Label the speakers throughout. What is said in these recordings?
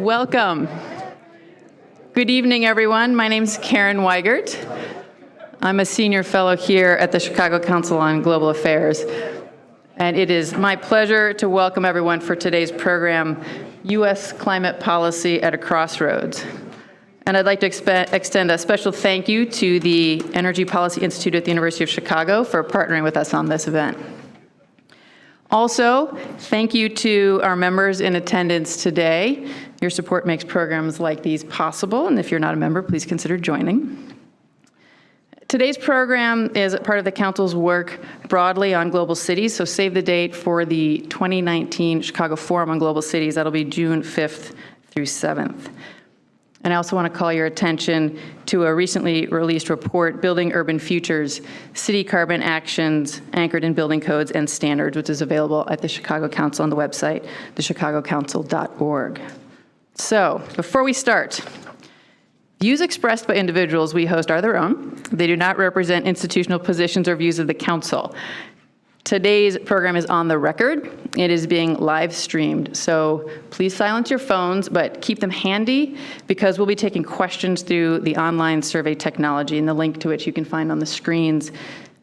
Speaker 1: welcome. Good evening, everyone. My name's Karen Weigert. I'm a senior fellow here at the Chicago Council on Global Affairs. And it is my pleasure to welcome everyone for today's program, U.S. Climate Policy at a Crossroads. And I'd like to extend a special thank you to the Energy Policy Institute at the University of Chicago for partnering with us on this event. Also, thank you to our members in attendance today. Your support makes programs like these possible, and if you're not a member, please consider joining. Today's program is part of the Council's work broadly on global cities, so save the date for the 2019 Chicago Forum on Global Cities. That'll be June 5th through 7th. And I also want to call your attention to a recently released report, Building Urban Futures, City Carbon Actions Anchored in Building Codes and Standards, which is available at the Chicago Council on the website, thechicagocouncil.org. So, before we start, views expressed by individuals we host are their own. They do not represent institutional positions or views of the Council. Today's program is on the record. It is being live streamed, so please silence your phones, but keep them handy because we'll be taking questions through the online survey technology and the link to which you can find on the screens.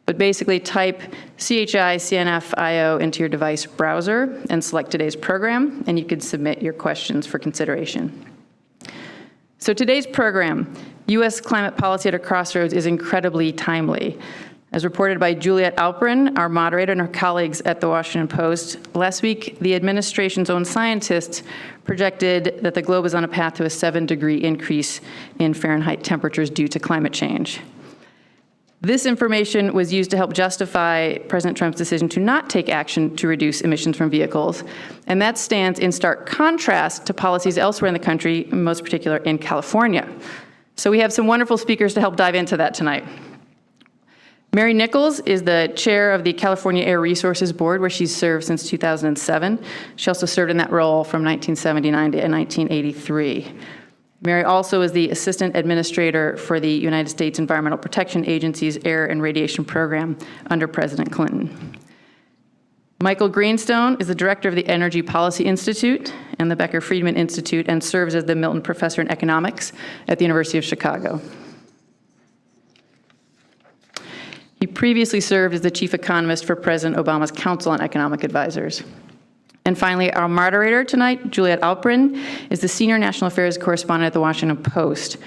Speaker 1: But basically type CHI-CNF-IO into your device browser and select today's program, and you can submit your questions for consideration. So today's program, U.S. Climate Policy at a Crossroads, is incredibly timely. As reported by Juliet Alperin, our moderator, and her colleagues at the Washington Post, last week the administration's own scientists projected that the globe is on a path to a 7-degree increase in Fahrenheit temperatures due to climate change. This information was used to help justify President Trump's decision to not take action to reduce emissions from vehicles, and that stands in stark contrast to policies elsewhere in the country, most particular in California. So we have some wonderful speakers to help dive into that tonight. Mary Nichols is the chair of the California Air Resources Board, where she's served since 2007. She also served in that role from 1979 to 1983. Mary also is the assistant administrator for the United States Environmental Protection Agency's Air and Radiation Program under President Clinton. Michael Greenstone is the director of the Energy Policy Institute and the Becker Friedman Institute and serves as the Milton Professor in Economics at the University of Chicago. He previously served as the chief economist for President Obama's Council on Economic Advisors. And finally, our moderator tonight, Juliet Alperin, is the senior national affairs correspondent at the Washington Post.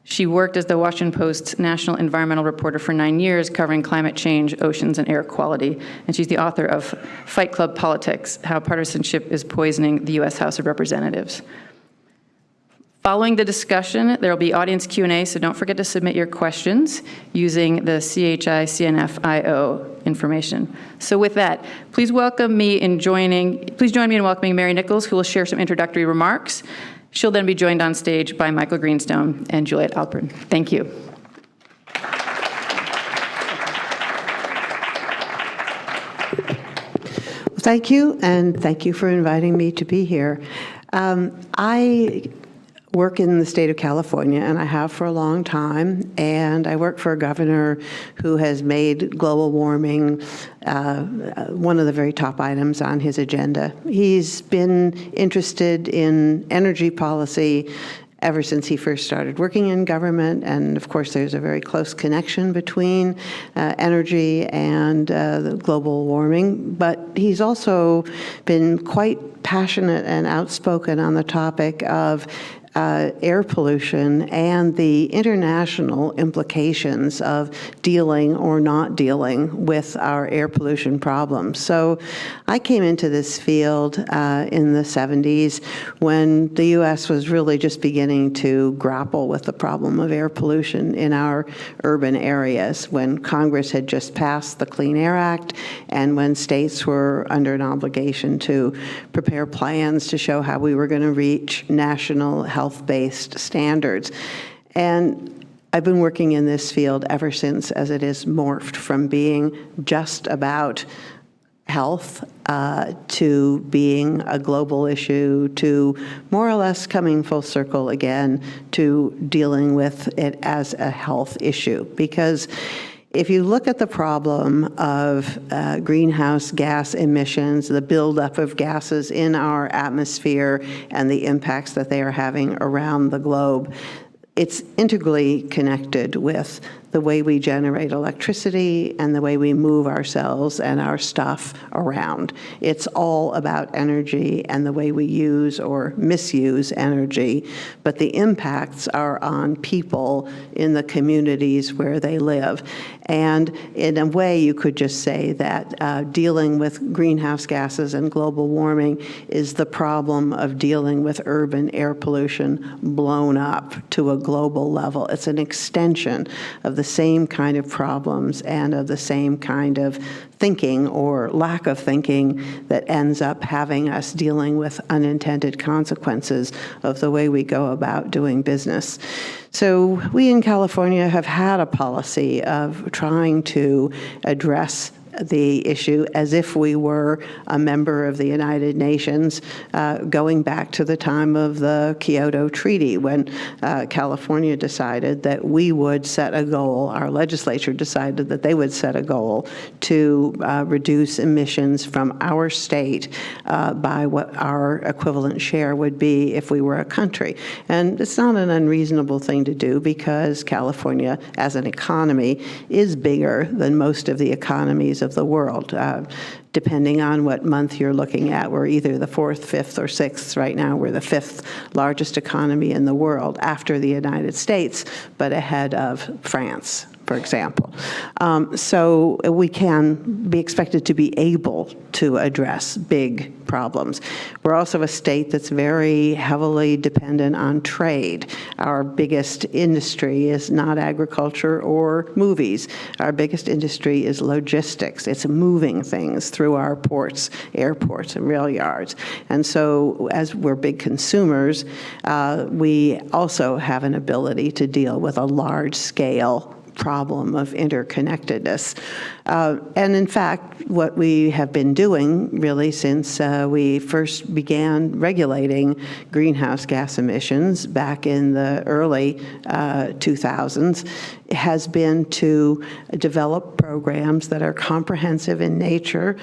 Speaker 1: She worked as the Washington Post's national environmental reporter for 9 years, covering climate change, oceans, and air quality. And she's the author of Fight Club Politics, How Partisanship is Poisoning the U.S. House of Representatives. Following the discussion, there will be audience Q&A, so don't forget to submit your questions using the CHI-CNF-IO information. So with that, please join me in welcoming Mary Nichols, who will share some introductory remarks. She'll then be joined on stage by Michael Greenstone and Juliet Alperin. Thank you.
Speaker 2: Thank you, and thank you for inviting me to be here. I work in the state of California, and I have for a long time, and I work for a governor who has made global warming one of the very top items on his agenda. He's been interested in energy policy ever since he first started working in government, and of course there's a very close connection between energy and the global warming, but he's also been quite passionate and outspoken on the topic of air pollution and the international implications of dealing or not dealing with our air pollution problems. So I came into this field in the 70s when the U.S. was really just beginning to grapple with the problem of air pollution in our urban areas, when Congress had just passed the Clean Air Act and when states were under an obligation to prepare plans to show how we were going to reach national health-based standards. And I've been working in this field ever since, as it has morphed from being just about health to being a global issue, to more or less coming full circle again to dealing with it as a health issue. Because if you look at the problem of greenhouse gas emissions, the buildup of gases in our atmosphere, and the impacts that they are having around the globe, it's integrally connected with the way we generate electricity and the way we move ourselves and our stuff around. It's all about energy and the way we use or misuse energy, but the impacts are on people in the communities where they live. And in a way, you could just say that dealing with greenhouse gases and global warming is the problem of dealing with urban air pollution blown up to a global level. It's an extension of the same kind of problems and of the same kind of thinking or lack of thinking that ends up having us dealing with unintended consequences of the way we go about doing business. So we in California have had a policy of trying to address the issue as if we were a member of the United Nations, going back to the time of the Kyoto Treaty, when California decided that we would set a goal, our legislature decided that they would set a goal to reduce emissions from our state by what our equivalent share would be if we were a country. And it's not an unreasonable thing to do, because California, as an economy, is bigger than most of the economies of the world. Depending on what month you're looking at, we're either the 4th, 5th, or 6th. Right now, we're the 5th largest economy in the world after the United States, but ahead of France, for example. So we can be expected to be able to address big problems. We're also a state that's very heavily dependent on trade. Our biggest industry is not agriculture or movies. Our biggest industry is logistics. It's moving things through our ports, airports, and rail yards. And so as we're big consumers, we also have an ability to deal with a large-scale problem of interconnectedness. And in fact, what we have been doing really since we first began regulating greenhouse gas emissions back in the early 2000s has been to develop programs that are comprehensive in nature,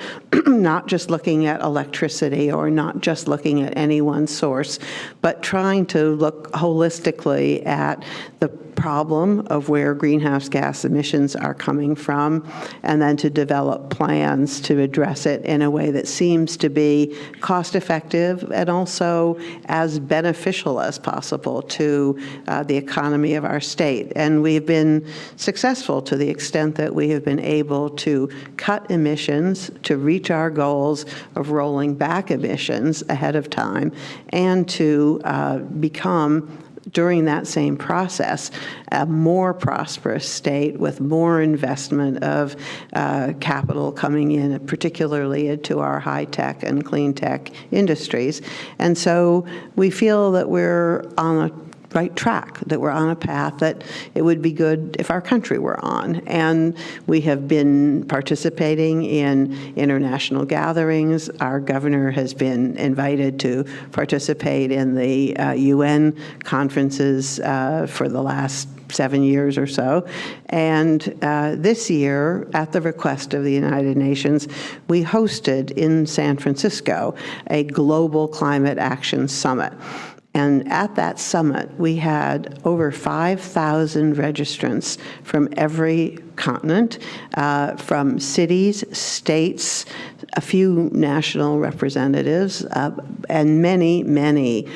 Speaker 2: not just looking at electricity or not just looking at any one source, but trying to look holistically at the problem of where greenhouse gas emissions are coming from, and then to develop plans to address it in a way that seems to be cost-effective and also as beneficial as possible to the economy of our state. And we've been successful to the extent that we have been able to cut emissions to reach our goals of rolling back emissions ahead of time, and to become, during that same process, a more prosperous state with more investment of capital coming in, particularly into our high-tech and clean-tech industries. And so we feel that we're on a right track, that we're on a path that it would be good if our country were on. And we have been participating in international gatherings. Our governor has been invited to participate in the UN conferences for the last 7 years or so. And this year, at the request of the United Nations, we hosted in San Francisco a global climate action summit. And at that summit, we had over 5,000 registrants from every continent, from cities, states, a few national representatives, and many, many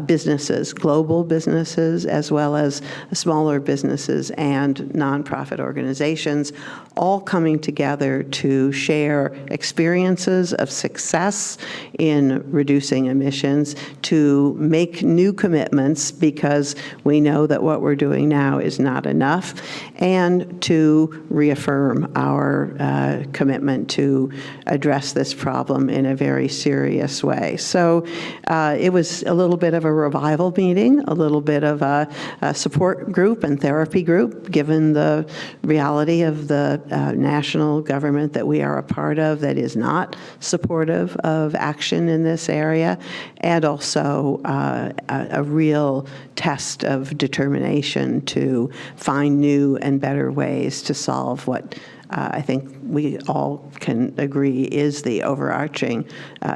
Speaker 2: businesses, global businesses, as well as smaller businesses and nonprofit organizations, all coming together to share experiences of success in reducing emissions, to make new commitments, because we know that what we're doing now is not enough, and to reaffirm our commitment to address this problem in a very serious way. So So it was a little bit of a revival meeting, a little bit of a support group and therapy group, given the reality of the national government that we are a part of that is not supportive of action in this area, and also a real test of determination to find new and better ways to solve what I think we all can agree is the overarching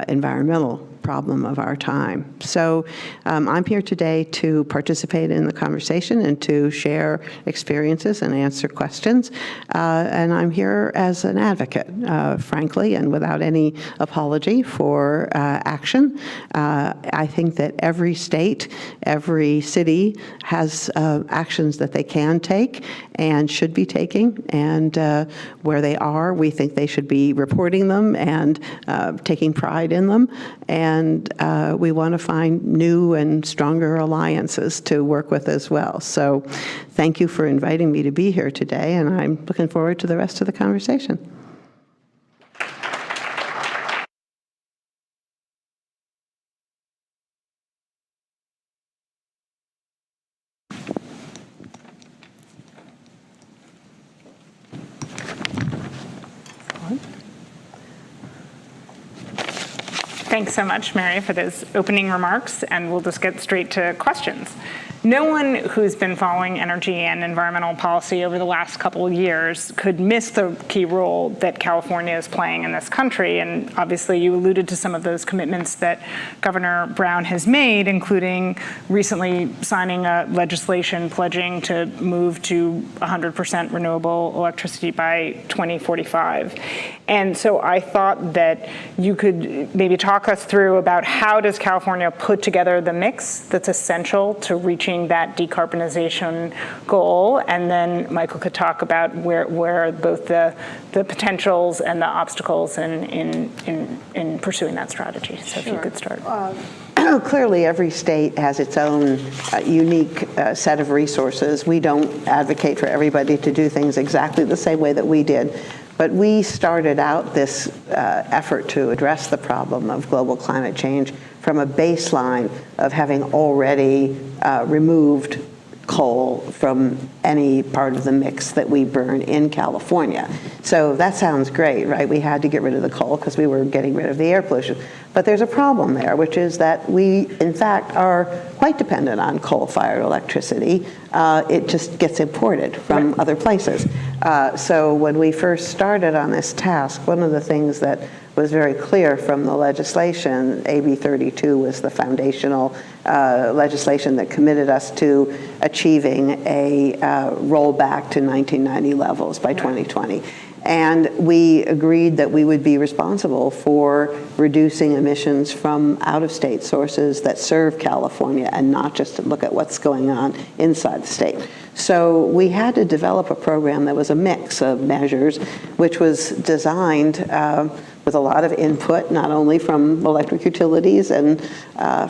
Speaker 2: environmental problem of our time. So I'm here today to participate in the conversation and to share experiences and answer questions. And I'm here as an advocate, frankly, and without any apology for action. I think that every state, every city has actions that they can take and should be taking, and where they are, we think they should be reporting them and taking pride in them. And we want to find new and stronger alliances to work with as well. So thank you for inviting me to be here today, and I'm looking forward to the rest of the conversation.
Speaker 3: Thanks so much, Mary, for those opening remarks, and we'll just get straight to questions. No one who's been following energy and environmental policy over the last couple of years could miss the key role that California is playing in this country. And obviously, you alluded to some of those commitments that Governor Brown has made, including recently signing a legislation pledging to move to 100% renewable electricity by 2045. And so I thought that you could maybe talk us through about how does California put together the mix that's essential to reaching that decarbonization goal, and then Michael could talk about where both the potentials and the obstacles in pursuing that strategy. So if you could start.
Speaker 2: Clearly, every state has its own unique set of resources. We don't advocate for everybody to do things exactly the same way that we did. But we started out this effort to address the problem of global climate change from a baseline of having already removed coal from any part of the mix that we burn in California. So that sounds great, right? We had to get rid of the coal because we were getting rid of the air pollution. But there's a problem there, which is that we, in fact, are quite dependent on coal-fired electricity. It just gets imported from other places. So when we first started on this task, one of the things that was very clear from the legislation, AB 32 was the foundational legislation that committed us to achieving a rollback to 1990 levels by 2020. And we agreed that we would be responsible for reducing emissions from out-of-state sources that serve California and not just to look at what's going on inside the state. So we had to develop a program that was a mix of measures, which was designed with a lot of input, not only from electric utilities and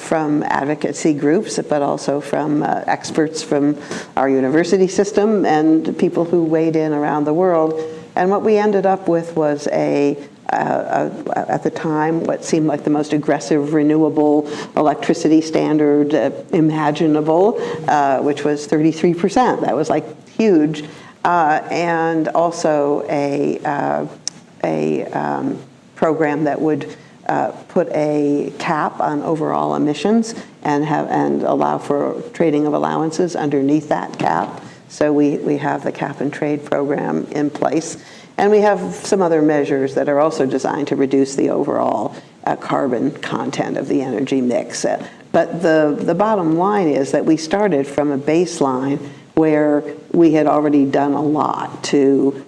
Speaker 2: from advocacy groups, but also from experts from our university system and people who weighed in around the world. And what we ended up with was at the time, what seemed like the most aggressive renewable electricity standard imaginable, which was 33%. That was like huge. And also a program that would put a cap on overall emissions and allow for trading of allowances underneath that cap. So we have the cap and trade program in place. And we have some other measures that are also designed to reduce the overall carbon content of the energy mix. But the bottom line is that we started from a baseline where we had already done a lot to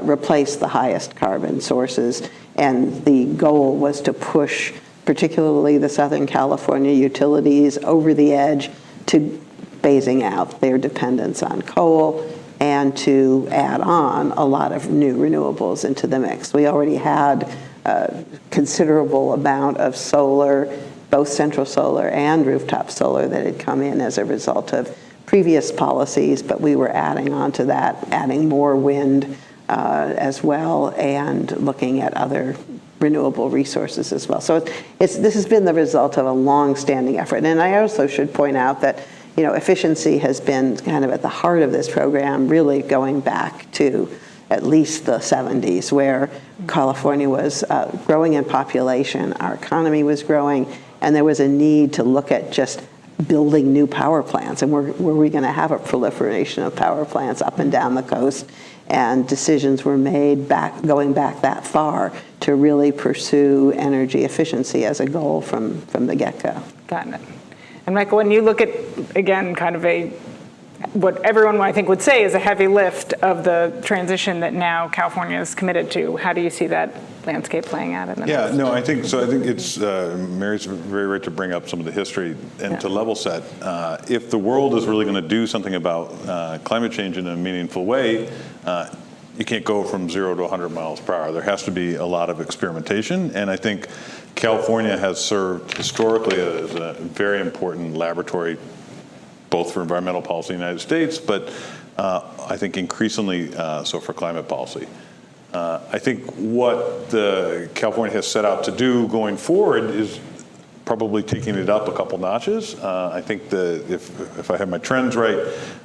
Speaker 2: replace the highest carbon sources. And the goal was to push particularly the Southern California utilities over the edge to phasing out their dependence on coal and to add on a lot of new renewables into the mix. We already had a considerable amount of solar, both central solar and rooftop solar, that had come in as a result of previous policies, but we were adding on to that, adding more wind as well, and looking at other renewable resources as well. So this has been the result of a long-standing effort. And I also should point out that, efficiency has been kind of at the heart of this program, really going back to at least the 70s, where California was growing in population, our economy was growing, and there was a need to look at just building new power plants. And were we going to have a proliferation of power plants up and down the coast? And decisions were made going back that far to really pursue energy efficiency as a goal from the get-go.
Speaker 3: Got it. And Michael, when you look at, again, kind of what everyone I think would say is a heavy lift of the transition that now California is committed to, how do you see that landscape playing out in the next?
Speaker 4: No, I think it's, Mary's very right to bring up some of the history and to level set. If the world is really going to do something about climate change in a meaningful way, you can't go from 0 to 100 miles per hour. There has to be a lot of experimentation, and I think California has served historically as a very important laboratory, both for environmental policy in the United States, but I think increasingly so for climate policy. I think what California has set out to do going forward is probably taking it up a couple notches. I think if I have my trends right,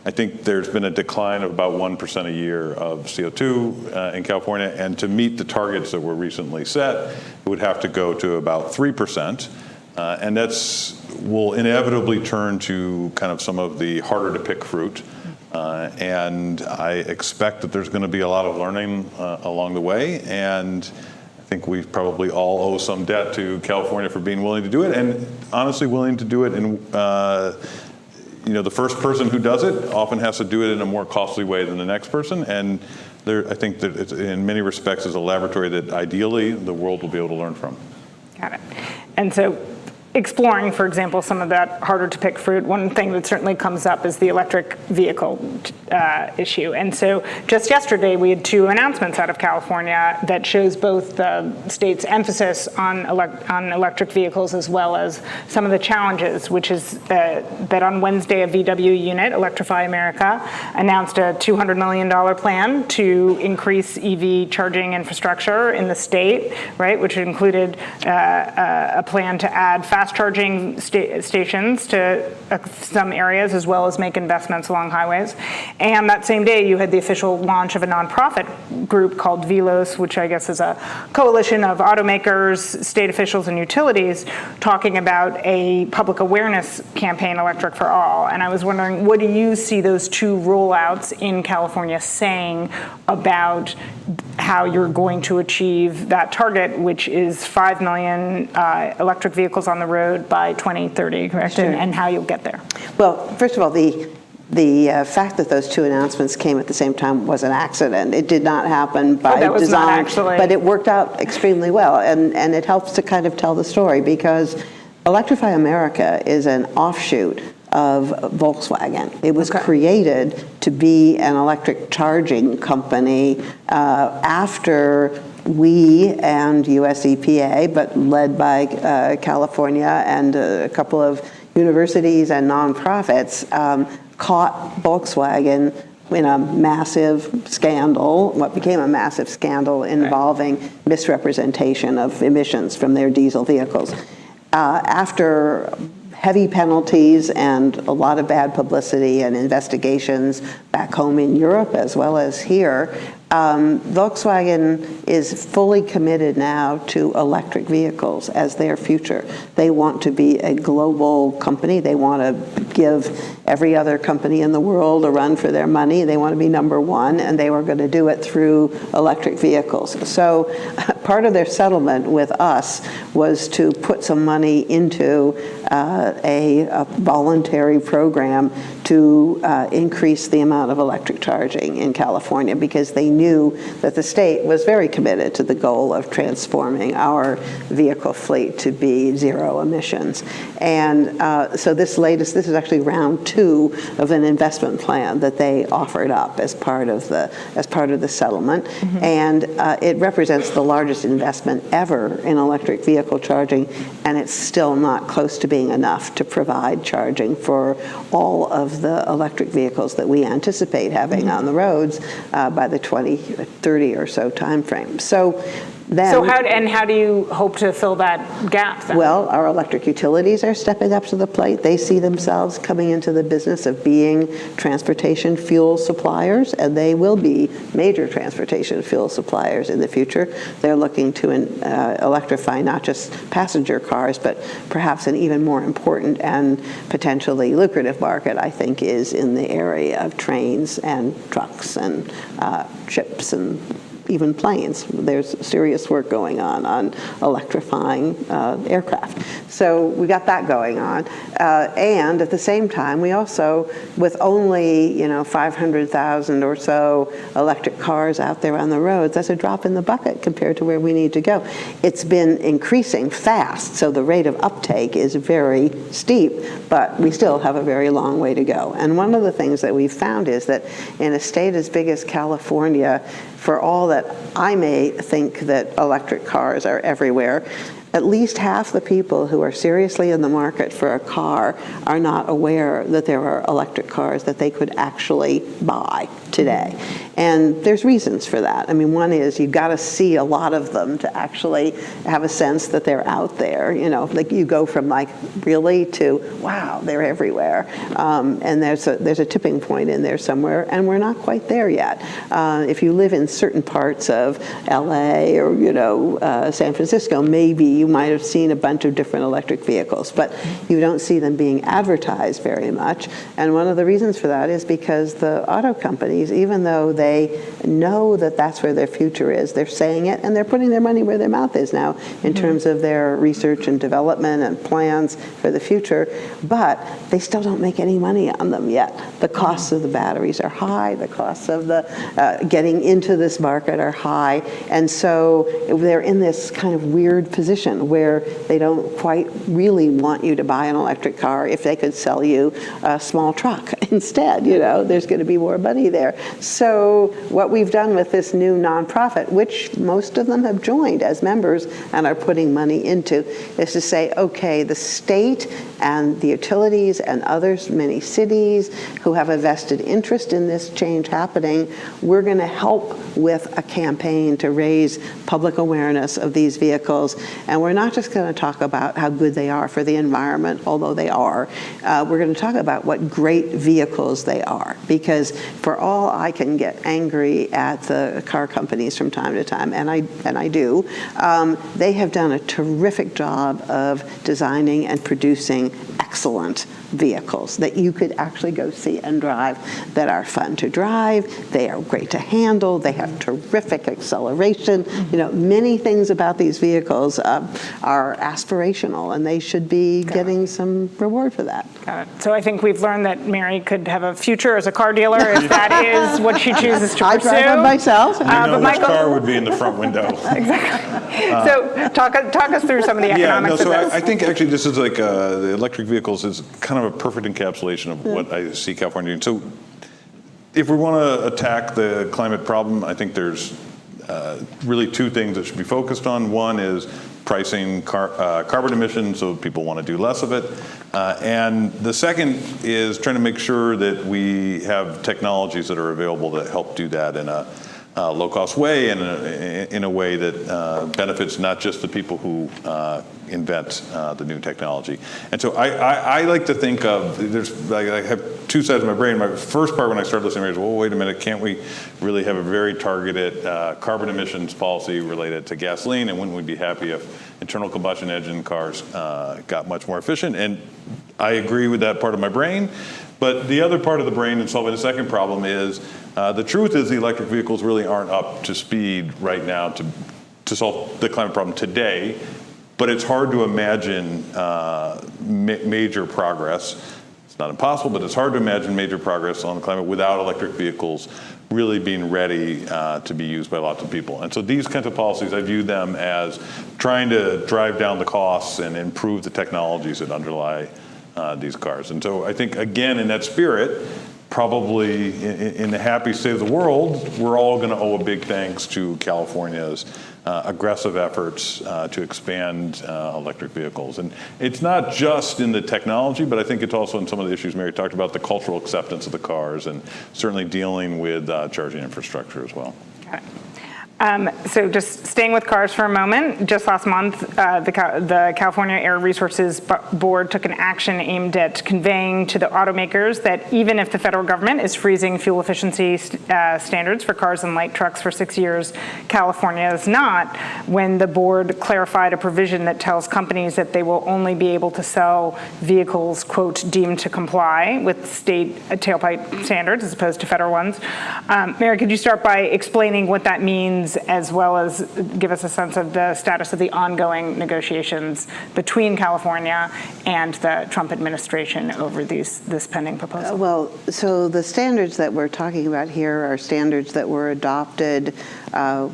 Speaker 4: I think there's been a decline of about 1% a year of CO2 in California, and to meet the targets that were recently set, it would have to go to about 3%. And will inevitably turn to kind of some of the harder to pick fruit. And I expect that there's going to be a lot of learning along the way. And I think we probably all owe some debt to California for being willing to do it, and honestly willing to do it in, the first person who does it often has to do it in a more costly way than the next person. And I think that it's, in many respects, is a laboratory that ideally the world will be able to learn from.
Speaker 3: Got it. And so exploring, for example, some of that harder to pick fruit, one thing that certainly comes up is the electric vehicle issue. And so just yesterday, we had 2 announcements out of California that shows both the state's emphasis on electric vehicles as well as some of the challenges, which is that on Wednesday, a VW unit, Electrify America, announced a $200 million plan to increase EV charging infrastructure in the state, right, which included a plan to add fast charging stations to some areas, as well as make investments along highways. And that same day, you had the official launch of a nonprofit group called Velos, which I guess is a coalition of automakers, state officials, and utilities, talking about a public awareness campaign, Electric for All. And I was wondering, what do you see those 2 rollouts in California saying about how you're going to achieve that target, which is 5 million electric vehicles on the road by 2030, correct?
Speaker 2: Sure.
Speaker 3: And how you'll get there.
Speaker 2: Well, first of all, the fact that those 2 announcements came at the same time was an accident. It did not happen by
Speaker 3: that was
Speaker 2: design,
Speaker 3: not actually.
Speaker 2: But it worked out extremely well, and it helps to kind of tell the story, because Electrify America is an offshoot of Volkswagen. It was created to be an electric charging company after we and US EPA, but led by California and a couple of universities and nonprofits, caught Volkswagen in a massive scandal, what became a massive scandal involving misrepresentation of emissions from their diesel vehicles. After heavy penalties and a lot of bad publicity and investigations back home in Europe as well as here, Volkswagen is fully committed now to electric vehicles as their future. They want to be a global company. They want to give every other company in the world a run for their money. They want to be number 1, and they were going to do it through electric vehicles. So part of their settlement with us was to put some money into a voluntary program to increase the amount of electric charging in California, because they knew that the state was very committed to the goal of transforming our vehicle fleet to be 0 emissions. And so this is actually round 2 of an investment plan that they offered up as part of the settlement. Mm-hmm. And it represents the largest investment ever in electric vehicle charging, and it's still not close to being enough to provide charging for all of the electric vehicles that we anticipate having on the roads by the 2030 or so timeframe. So Then,
Speaker 3: So how do you hope to fill that gap then?
Speaker 2: well, our electric utilities are stepping up to the plate. They see themselves coming into the business of being transportation fuel suppliers, and they will be major transportation fuel suppliers in the future. They're looking to electrify not just passenger cars, but perhaps an even more important and potentially lucrative market, I think, is in the area of trains and trucks and ships and even planes. There's serious work going on electrifying aircraft. So we got that going on. And at the same time, we also, with only 500,000 or so electric cars out there on the roads, that's a drop in the bucket compared to where we need to go. It's been increasing fast, so the rate of uptake is very steep, but we still have a very long way to go. And one of the things that we've found is that in a state as big as California, for all that I may think that electric cars are everywhere, at least half the people who are seriously in the market for a car are not aware that there are electric cars that they could actually buy today. And there's reasons for that. I mean, one is you've got to see a lot of them to actually have a sense that they're out there. Like you go from like really to wow, they're everywhere. And there's a tipping point in there somewhere, and we're not quite there yet. If you live in certain parts of LA or San Francisco, maybe you might have seen a bunch of different electric vehicles, but you don't see them being advertised very much. And one of the reasons for that is because the auto companies, even though they know that that's where their future is, they're saying it, and they're putting their money where their mouth is now in terms of their research and development and plans for the future, but they still don't make any money on them yet. The costs of the batteries are high, the costs of the getting into this market are high, and so they're in this kind of weird position where they don't quite really want you to buy an electric car if they could sell you a small truck instead. There's going to be more money there. So what we've done with this new nonprofit, which most of them have joined as members and are putting money into, is to say, okay, the state and the utilities and others, many cities who have a vested interest in this change happening, we're going to help with a campaign to raise public awareness of these vehicles. And we're not just going to talk about how good they are for the environment, although they are. We're going to talk about what great vehicles they are, because for all I can get angry at the car companies from time to time, and I do, they have done a terrific job of designing and producing excellent vehicles that you could actually go see and drive, that are fun to drive, they are great to handle, they have terrific acceleration. Many things about these vehicles are aspirational, and they should be getting some reward for that.
Speaker 3: Got it. So I think we've learned that Mary could have a future as a car dealer if that is what she chooses to pursue.
Speaker 2: I drive one myself.
Speaker 4: But which car would be in the front window.
Speaker 3: Exactly. So talk us through some of the economics of this.
Speaker 4: I think actually this is like the electric vehicles is kind of a perfect encapsulation of what I see California doing. So if we want to attack the climate problem, I think there's really two things that should be focused on. One is pricing carbon emissions so people want to do less of it. And the second is trying to make sure that we have technologies that are available that help do that in a low-cost way and in a way that benefits not just the people who invent the new technology. And so I like to think of, I have two sides of my brain. My first part when I started listening is, well, wait a minute, can't we really have a very targeted carbon emissions policy related to gasoline? And wouldn't we be happy if internal combustion engine cars got much more efficient? And I agree with that part of my brain. But the other part of the brain in solving the second problem is the truth is the electric vehicles really aren't up to speed right now to solve the climate problem today. But it's hard to imagine major progress. It's not impossible, but it's hard to imagine major progress on the climate without electric vehicles really being ready to be used by lots of people. And so these kinds of policies, I view them as trying to drive down the costs and improve the technologies that underlie these cars. And so I think, again, in that spirit, probably in the happy state of the world, we're all going to owe a big thanks to California's aggressive efforts to expand electric vehicles. And it's not just in the technology, but I think it's also in some of the issues Mary talked about, the cultural acceptance of the cars, and certainly dealing with charging infrastructure as well.
Speaker 3: Okay. So just staying with cars for a moment, just last month, the California Air Resources Board took an action aimed at conveying to the automakers that even if the federal government is freezing fuel efficiency standards for cars and light trucks for 6 years, California is not, when the board clarified a provision that tells companies that they will only be able to sell vehicles, quote, deemed to comply with state tailpipe standards as opposed to federal ones. Mary, could you start by explaining what that means, as well as give us a sense of the status of the ongoing negotiations between California and the Trump administration over this pending proposal?
Speaker 2: Well, so the standards that we're talking about here are standards that were adopted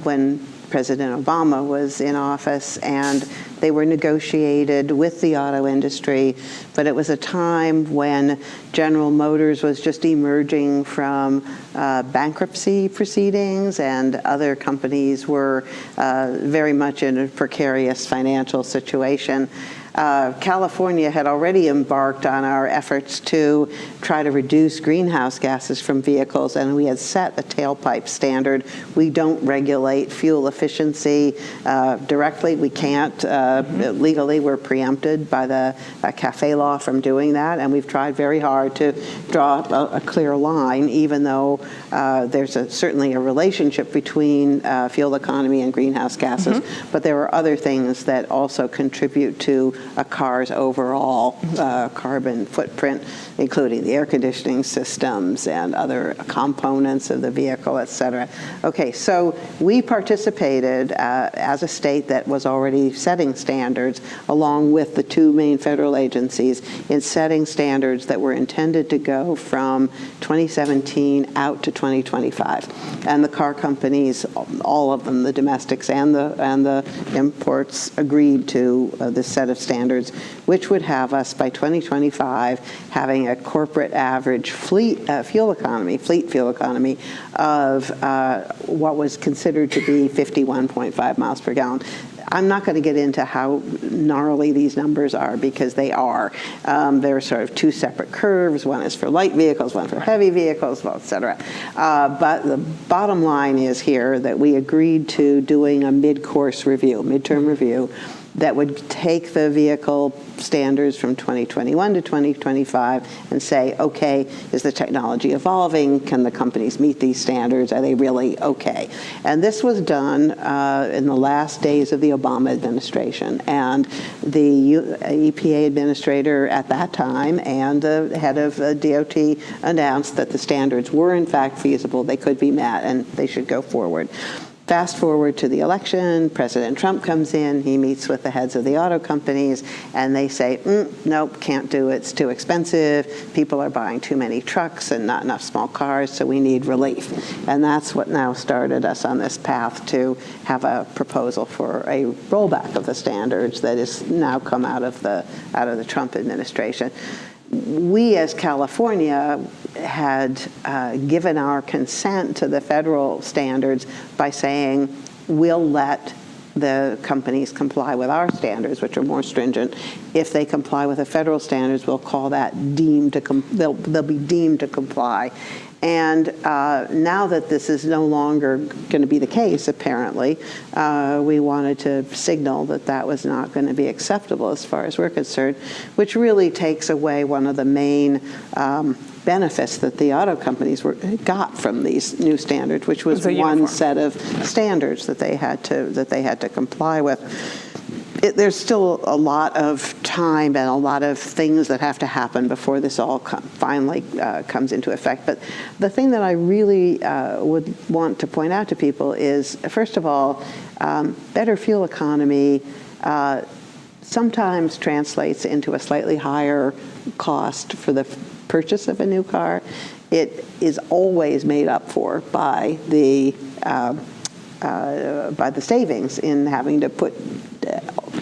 Speaker 2: when President Obama was in office, and they were negotiated with the auto industry, but it was a time when General Motors was just emerging from bankruptcy proceedings, and other companies were very much in a precarious financial situation. California had already embarked on our efforts to try to reduce greenhouse gases from vehicles, and we had set a tailpipe standard. We don't regulate fuel efficiency directly. We can't. Legally, we're preempted by the CAFE law from doing that, and we've tried very hard to draw a clear line, even though there's certainly a relationship between fuel economy and greenhouse gases, but there are other things that also contribute to a car's overall carbon footprint, including the air conditioning systems and other components of the vehicle, et cetera. Okay, so we participated as a state that was already setting standards, along with the two main federal agencies, in setting standards that were intended to go from 2017 out to 2025. And the car companies, all of them, the domestics and the imports, agreed to this set of standards, which would have us by 2025 having a corporate average fleet fuel economy of what was considered to be 51.5 miles per gallon. I'm not going to get into how gnarly these numbers are, because they are. There are sort of two separate curves. One is for light vehicles, one for heavy vehicles, et cetera. But the bottom line is here that we agreed to doing a midterm review, that would take the vehicle standards from 2021 to 2025 and say, okay, is the technology evolving? Can the companies meet these standards? Are they really okay? And this was done in the last days of the Obama administration. And the EPA administrator at that time and the head of DOT announced that the standards were in fact feasible, they could be met, and they should go forward. Fast forward to the election, President Trump comes in, he meets with the heads of the auto companies, and they say, nope, can't do it, it's too expensive, people are buying too many trucks and not enough small cars, so we need relief. And that's what now started us on this path to have a proposal for a rollback of the standards that has now come out of the Trump administration. We, as California, had given our consent to the federal standards by saying we'll let the companies comply with our standards, which are more stringent. If they comply with the federal standards, we'll call that they'll be deemed to comply. And now that this is no longer going to be the case, apparently, we wanted to signal that that was not going to be acceptable as far as we're concerned, which really takes away one of the main benefits that the auto companies got from these new standards, which was one set of standards that they had to comply with. There's still a lot of time and a lot of things that have to happen before this all finally comes into effect. But the thing that I really would want to point out to people is, first of all, better fuel economy sometimes translates into a slightly higher cost for the purchase of a new car. It is always made up for by the savings in having to put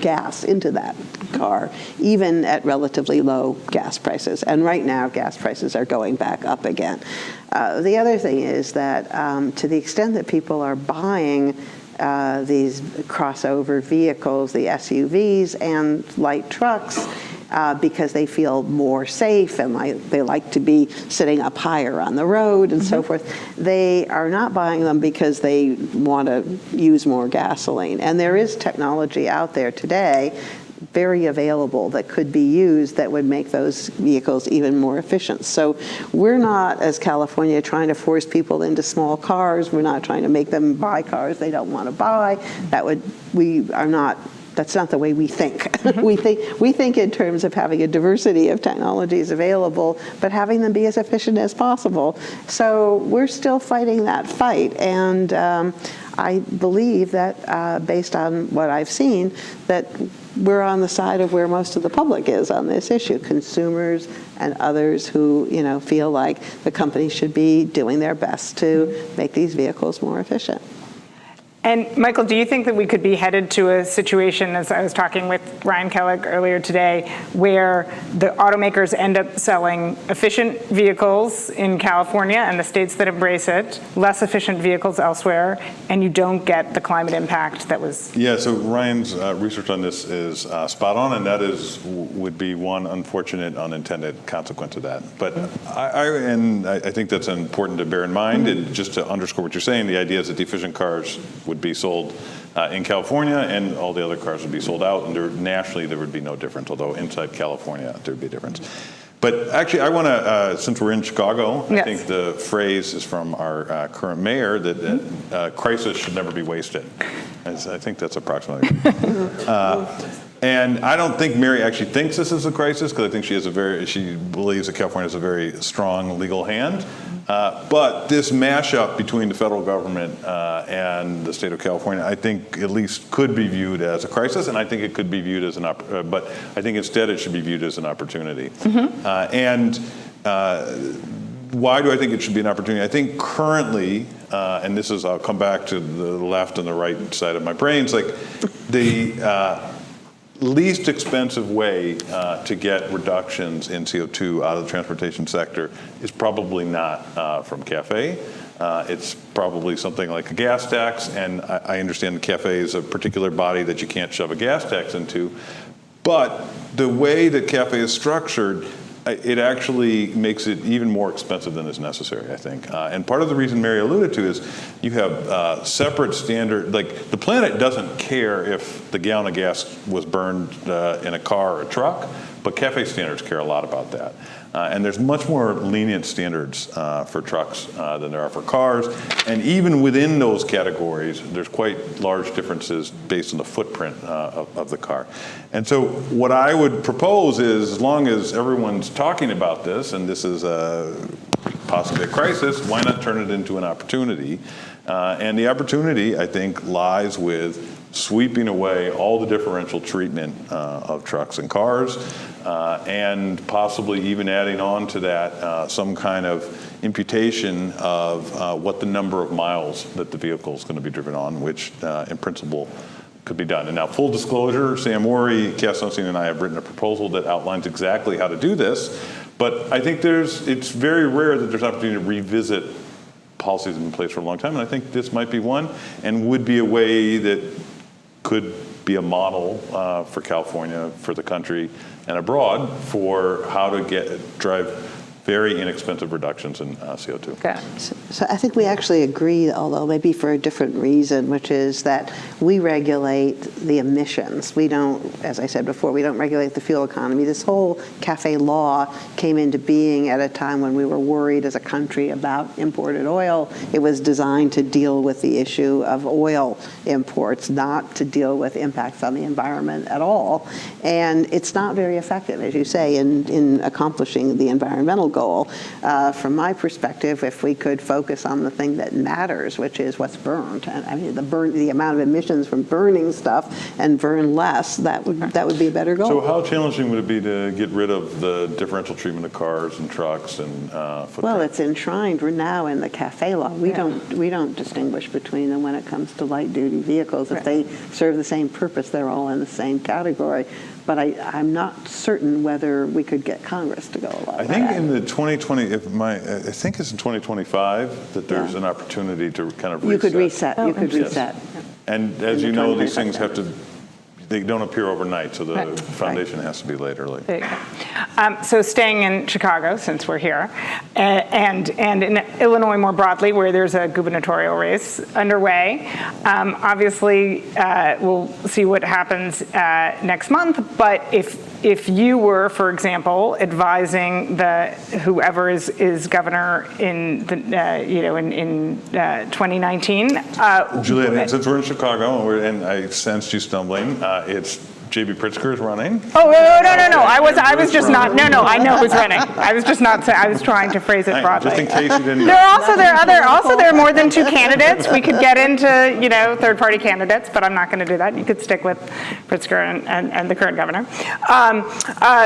Speaker 2: gas into that car, even at relatively low gas prices. And right now, gas prices are going back up again. The other thing is that to the extent that people are buying these crossover vehicles, the SUVs and light trucks, because they feel more safe and they like to be sitting up higher on the road and so forth. They are not buying them because they want to use more gasoline. And there is technology out there today, very available, that could be used that would make those vehicles even more efficient. So we're not, as California, trying to force people into small cars. We're not trying to make them buy cars they don't want to buy. That's not the way we think. We think in terms of having a diversity of technologies available, but having them be as efficient as possible. So we're still fighting that fight, and I believe that based on what I've seen, that we're on the side of where most of the public is on this issue, consumers and others who feel like the companies should be doing their best to make these vehicles more efficient.
Speaker 3: And Michael, do you think that we could be headed to a situation, as I was talking with Ryan Kellick earlier today, where the automakers end up selling efficient vehicles in California and the states that embrace it, less efficient vehicles elsewhere, and you don't get the climate impact that was? Yeah,
Speaker 4: so Ryan's research on this is spot on, and that would be one unfortunate unintended consequence of that. But I think that's important to bear in mind, and just to underscore what you're saying, the idea is that the efficient cars would be sold in California, and all the other cars would be sold out, and nationally there would be no difference, although inside California there would be a difference. But actually, I want to, since we're in Chicago, I think the phrase is from our current mayor that crisis should never be wasted. I think that's approximately. And I don't think Mary actually thinks this is a crisis, because I think she believes that California has a very strong legal hand. But this mashup between the federal government and the state of California, I think at least could be viewed as a crisis, and I think it could be viewed as but I think instead it should be viewed as an opportunity. Why do I think it should be an opportunity? I think currently, and this is, I'll come back to the left and the right side of my brain, it's like the least expensive way to get reductions in CO2 out of the transportation sector is probably not from CAFE. It's probably something like a gas tax, and I understand CAFE is a particular body that you can't shove a gas tax into, but the way that CAFE is structured, it actually makes it even more expensive than is necessary, I think. And part of the reason Mary alluded to is you have separate standard, like the planet doesn't care if the gallon of gas was burned in a car or a truck, but CAFE standards care a lot about that. And there's much more lenient standards for trucks than there are for cars. And even within those categories, there's quite large differences based on the footprint of the car. And so what I would propose is, as long as everyone's talking about this, and this is possibly a crisis, why not turn it into an opportunity? And the opportunity, I think, lies with sweeping away all the differential treatment of trucks and cars, and possibly even adding on to that some kind of imputation of what the number of miles that the vehicle is going to be driven on, which in principle could be done. And now, full disclosure, Sam Morey, Cass Sunstein, and I have written a proposal that outlines exactly how to do this, but I think it's very rare that there's an opportunity to revisit policies in place for a long time, and I think this might be one, and would be a way that could be a model for California, for the country, and abroad for how to drive very inexpensive reductions in CO2.
Speaker 3: Okay.
Speaker 2: So I think we actually agree, although maybe for a different reason, which is that we regulate the emissions. We don't, as I said before, we don't regulate the fuel economy. This whole CAFE law came into being at a time when we were worried as a country about imported oil. It was designed to deal with the issue of oil imports, not to deal with impacts on the environment at all. And it's not very effective, as you say, in accomplishing the environmental goal. From my perspective, if we could focus on the thing that matters, which is what's burned, and I mean the amount of emissions from burning stuff, and burn less, that would be a better goal.
Speaker 4: So how challenging would it be to get rid of the differential treatment of cars and trucks and footprint?
Speaker 2: Well, it's enshrined now in the CAFE law. We don't distinguish between them when it comes to light duty vehicles. If they serve the same purpose, they're all in the same category. But I'm not certain whether we could get Congress to go along with that.
Speaker 4: I think in the 2020, I think it's in 2025 that there's an opportunity to kind of reset.
Speaker 2: You could reset.
Speaker 4: And as you know, these things have to, they don't appear overnight, so the
Speaker 3: Right.
Speaker 4: foundation has to be laid early.
Speaker 3: There you go. So staying in Chicago, since we're here, and in Illinois more broadly, where there's a gubernatorial race underway, obviously we'll see what happens next month. But if you were, for example, advising whoever is governor in in 2019,
Speaker 4: Juliet, since we're in Chicago and I sensed you stumbling, it's J.B. Pritzker is running.
Speaker 3: Oh, no. I was just not, no, I know who's running. I was just not, I was trying to phrase it broadly.
Speaker 4: Just in case you didn't know.
Speaker 3: There are more than two candidates. We could get into, third-party candidates, but I'm not going to do that. You could stick with Pritzker and the current governor.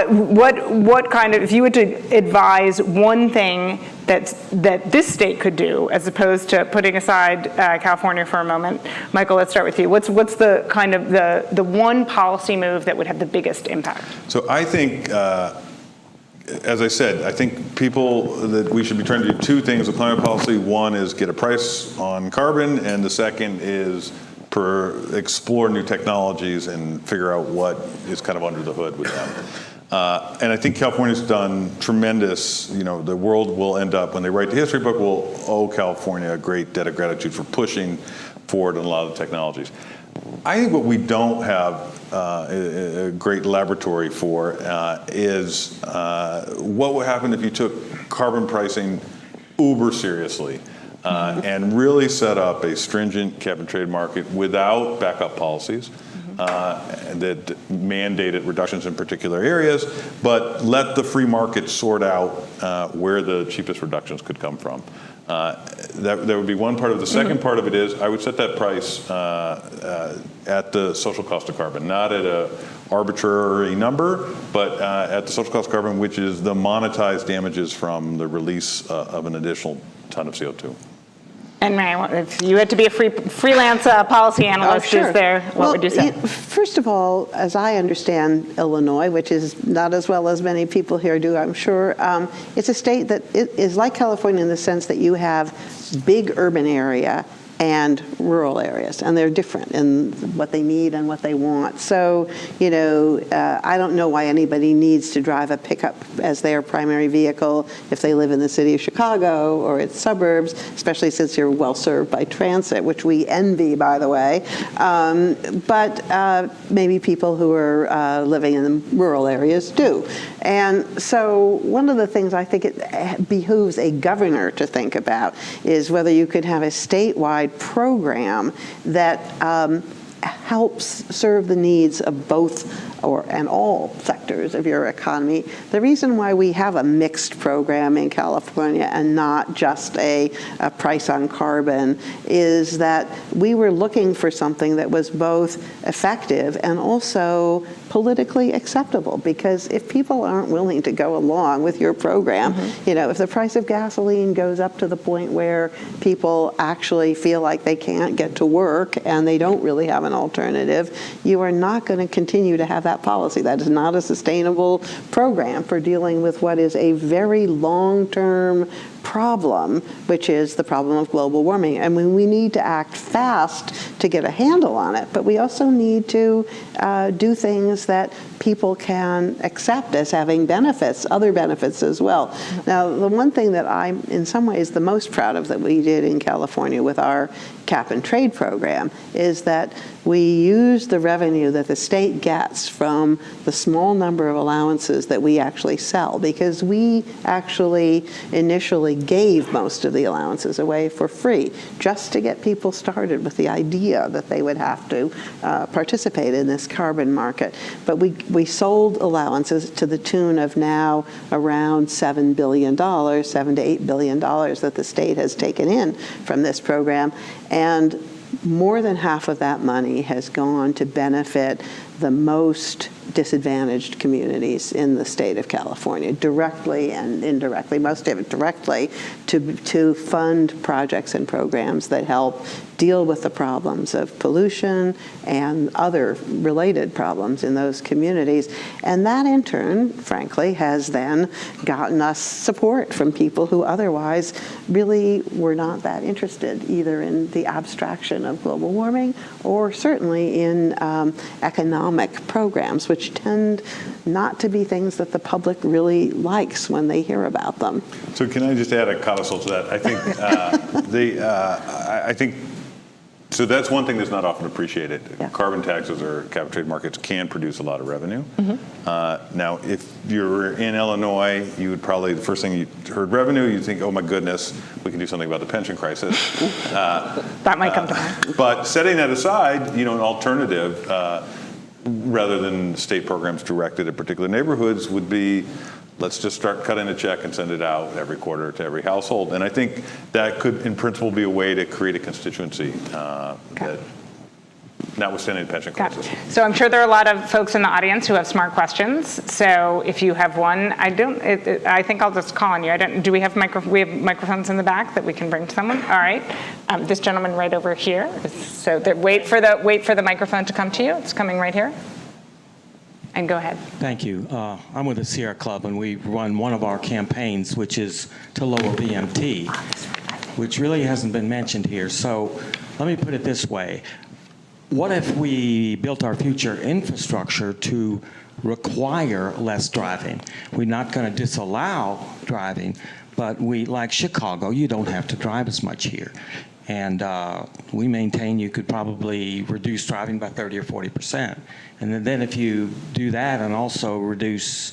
Speaker 3: What kind of, if you were to advise one thing that this state could do, as opposed to putting aside California for a moment, Michael, let's start with you. What's the kind of the one policy move that would have the biggest impact?
Speaker 4: So I think, as I said, I think that we should be trying to do two things with climate policy. One is get a price on carbon, and the second is explore new technologies and figure out what is kind of under the hood with them. And I think California's done tremendous. The world will end up, when they write the history book, will owe California a great debt of gratitude for pushing forward on a lot of the technologies. I think what we don't have a great laboratory for is what would happen if you took carbon pricing uber seriously and really set up a stringent cap and trade market without backup policies. That mandated reductions in particular areas, but let the free market sort out where the cheapest reductions could come from. That would be one part of it. The second part of it is I would set that price at the social cost of carbon, not at an arbitrary number, but at the social cost of carbon, which is the monetized damages from the release of an additional ton of CO2.
Speaker 3: And Mary, if you had to be a freelance policy analyst,
Speaker 2: Sure.
Speaker 3: What would you say?
Speaker 2: First of all, as I understand Illinois, which is not as well as many people here do, I'm sure, it's a state that is like California in the sense that you have big urban area and rural areas, and they're different in what they need and what they want. So, I don't know why anybody needs to drive a pickup as their primary vehicle if they live in the city of Chicago or its suburbs, especially since you're well served by transit, which we envy, by the way. But maybe people who are living in the rural areas do. And so one of the things I think it behooves a governor to think about is whether you could have a statewide program that helps serve the needs of both and all sectors of your economy. The reason why we have a mixed program in California and not just a price on carbon is that we were looking for something that was both effective and also politically acceptable, because if people aren't willing to go along with your program, if the price of gasoline goes up to the point where people actually feel like they can't get to work and they don't really have an alternative, you are not going to continue to have that policy. That is not a sustainable program for dealing with what is a very long-term problem, which is the problem of global warming. And we need to act fast to get a handle on it, but we also need to do things that people can accept as having benefits, other benefits as well. Now, the one thing that I'm in some ways the most proud of that we did in California with our cap and trade program is that we use the revenue that the state gets from the small number of allowances that we actually sell, because we actually initially gave most of the allowances away for free just to get people started with the idea that they would have to participate in this carbon market. But we sold allowances to the tune of now around $7 billion, $7 to $8 billion that the state has taken in from this program. And more than half of that money has gone to benefit the most disadvantaged communities in the state of California, directly and indirectly, most of it directly, to fund projects and programs that help deal with the problems of pollution and other related problems in those communities. And that, in turn, frankly, has then gotten us support from people who otherwise really were not that interested, either in the abstraction of global warming or certainly in economic programs, which tend not to be things that the public really likes when they hear about them.
Speaker 4: So can I just add a codicil to that? I think so that's one thing that's not often appreciated.
Speaker 2: Yeah.
Speaker 4: Carbon taxes or cap trade markets can produce a lot of revenue. Now, if you're in Illinois, you would probably, the first thing you heard revenue, you'd think, oh my goodness, we can do something about the pension crisis.
Speaker 3: That might come to mind.
Speaker 4: But setting that aside, an alternative, rather than state programs directed at particular neighborhoods, would be, let's just start cutting a check and send it out every quarter to every household. And I think that could, in principle, be a way to create a constituency that, notwithstanding the pension crisis.
Speaker 3: So I'm sure there are a lot of folks in the audience who have smart questions. So if you have one, I think I'll just call on you. Do we have microphones in the back that we can bring to someone? All right. This gentleman right over here. So wait for the microphone to come to you. It's coming right here. And go ahead.
Speaker 5: Thank you. I'm with the Sierra Club, and we run one of our campaigns, which is to lower VMT, which really hasn't been mentioned here. So let me put it this way. What if we built our future infrastructure to require less driving? We're not going to disallow driving, but like Chicago, you don't have to drive as much here. And we maintain you could probably reduce driving by 30 or 40%. And then if you do that and also reduce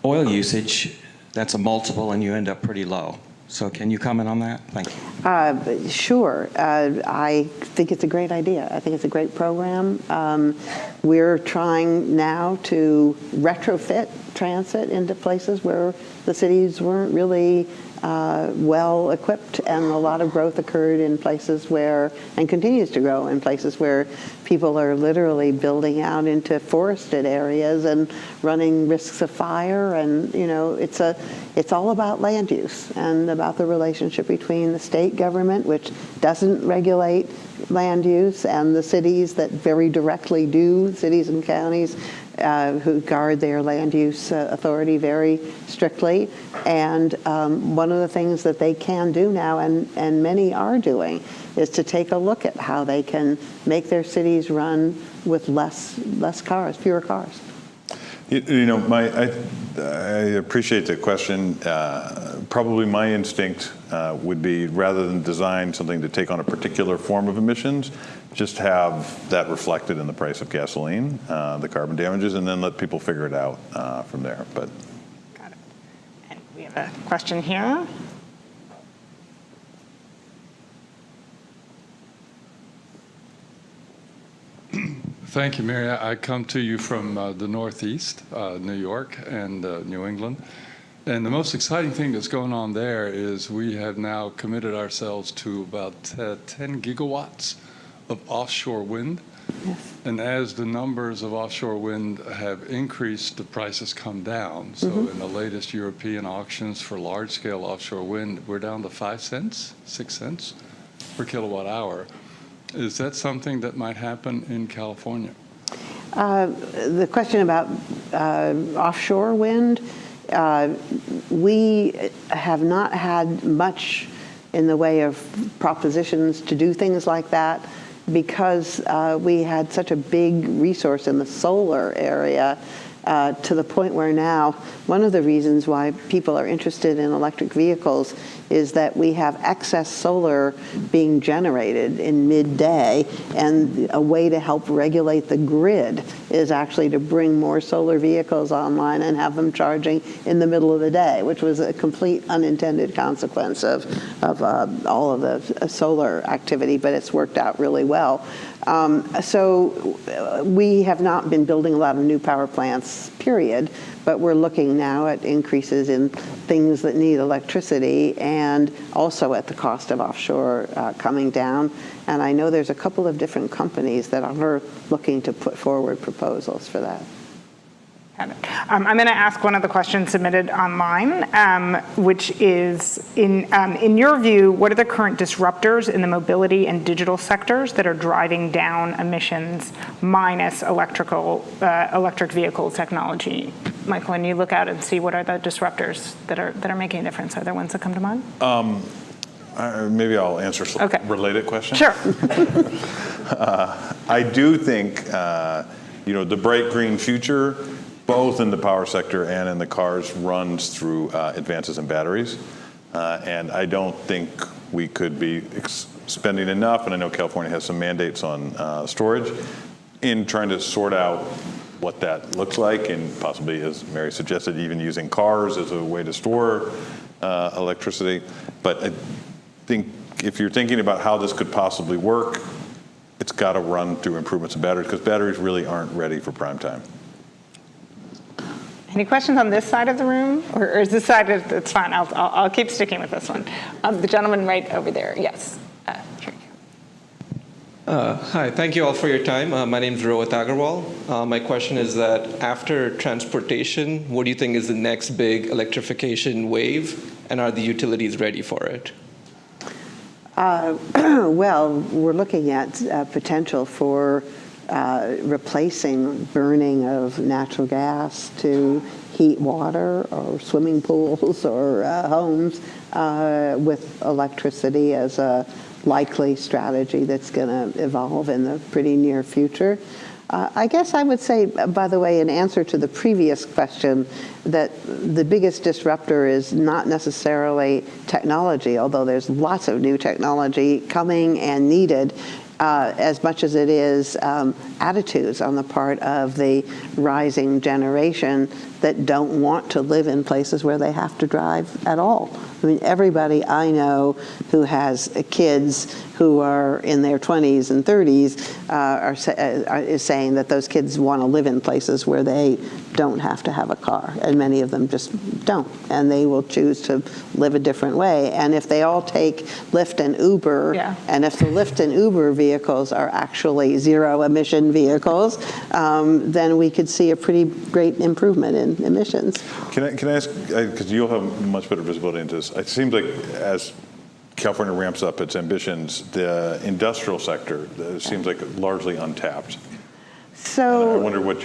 Speaker 5: oil usage, that's a multiple and you end up pretty low. So can you comment on that? Thank you.
Speaker 2: Sure. I think it's a great idea. I think it's a great program. We're trying now to retrofit transit into places where the cities weren't really well equipped, and a lot of growth occurred in places where, and continues to grow in places where people are literally building out into forested areas and running risks of fire. And it's all about land use and about the relationship between the state government, which doesn't regulate land use, and the cities that very directly do, cities and counties who guard their land use authority very strictly. And one of the things that they can do now, and many are doing, is to take a look at how they can make their cities run with less cars, fewer cars.
Speaker 4: I appreciate the question. Probably my instinct would be, rather than design something to take on a particular form of emissions, just have that reflected in the price of gasoline, the carbon damages, and then let people figure it out from there. But
Speaker 3: got it. And we have a question here.
Speaker 6: Thank you, Mary. I come to you from the Northeast, New York and New England. And the most exciting thing that's going on there is we have now committed ourselves to about 10 gigawatts of offshore wind.
Speaker 2: Yes.
Speaker 6: And as the numbers of offshore wind have increased, the prices come down. So in the latest European auctions for large-scale offshore wind, we're down to 5 cents, 6 cents per kilowatt hour. Is that something that might happen in California?
Speaker 2: The question about offshore wind, we have not had much in the way of propositions to do things like that, because we had such a big resource in the solar area, to the point where now one of the reasons why people are interested in electric vehicles is that we have excess solar being generated in midday, and a way to help regulate the grid is actually to bring more solar vehicles online and have them charging in the middle of the day, which was a complete unintended consequence of all of the solar activity, but it's worked out really well. So we have not been building a lot of new power plants, period, but we're looking now at increases in things that need electricity, and also at the cost of offshore coming down. And I know there's a couple of different companies that are looking to put forward proposals for that.
Speaker 3: I'm going to ask one of the questions submitted online, which is, in your view, what are the current disruptors in the mobility and digital sectors that are driving down emissions minus electric vehicle technology? Michael, when you look out and see what are the disruptors that are making a difference, are there ones that come to mind?
Speaker 4: Maybe I'll answer some related questions.
Speaker 3: Sure.
Speaker 4: I do think, the bright green future, both in the power sector and in the cars, runs through advances in batteries. And I don't think we could be spending enough, and I know California has some mandates on storage, in trying to sort out what that looks like, and possibly, as Mary suggested, even using cars as a way to store electricity. But I think if you're thinking about how this could possibly work, it's got to run through improvements in batteries, because batteries really aren't ready for prime time.
Speaker 3: Any questions on this side of the room? Or is this side, it's fine, I'll keep sticking with this one. The gentleman right over there, yes. Here.
Speaker 7: Hi, thank you all for your time. My name is Rohit Agarwal. My question is that after transportation, what do you think is the next big electrification wave, and are the utilities ready for it?
Speaker 2: Well, we're looking at potential for replacing burning of natural gas to heat water or swimming pools or homes with electricity as a likely strategy that's going to evolve in the pretty near future. I guess I would say, by the way, in answer to the previous question, that the biggest disruptor is not necessarily technology, although there's lots of new technology coming and needed, as much as it is attitudes on the part of the rising generation that don't want to live in places where they have to drive at all. I mean, everybody I know who has kids who are in their 20s and 30s is saying that those kids want to live in places where they don't have to have a car, and many of them just don't, and they will choose to live a different way. And if they all take Lyft and Uber, and if the Lyft and Uber vehicles are actually zero-emission vehicles, then we could see a pretty great improvement in emissions.
Speaker 4: Can I ask, because you'll have much better visibility into this, it seems like as California ramps up its ambitions, the industrial sector seems like largely untapped.
Speaker 2: So
Speaker 4: I wonder what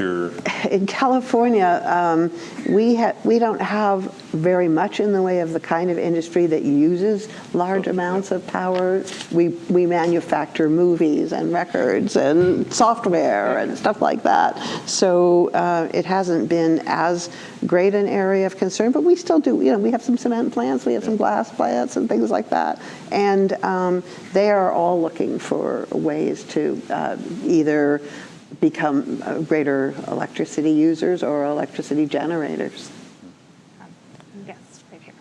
Speaker 2: in California, we don't have very much in the way of the kind of industry that uses large amounts of power. We manufacture movies and records and software and stuff like that. So it hasn't been as great an area of concern, but we still do. We have some cement plants, we have some glass plants and things like that. And they are all looking for ways to either become greater electricity users or electricity generators.
Speaker 3: Yes, right here.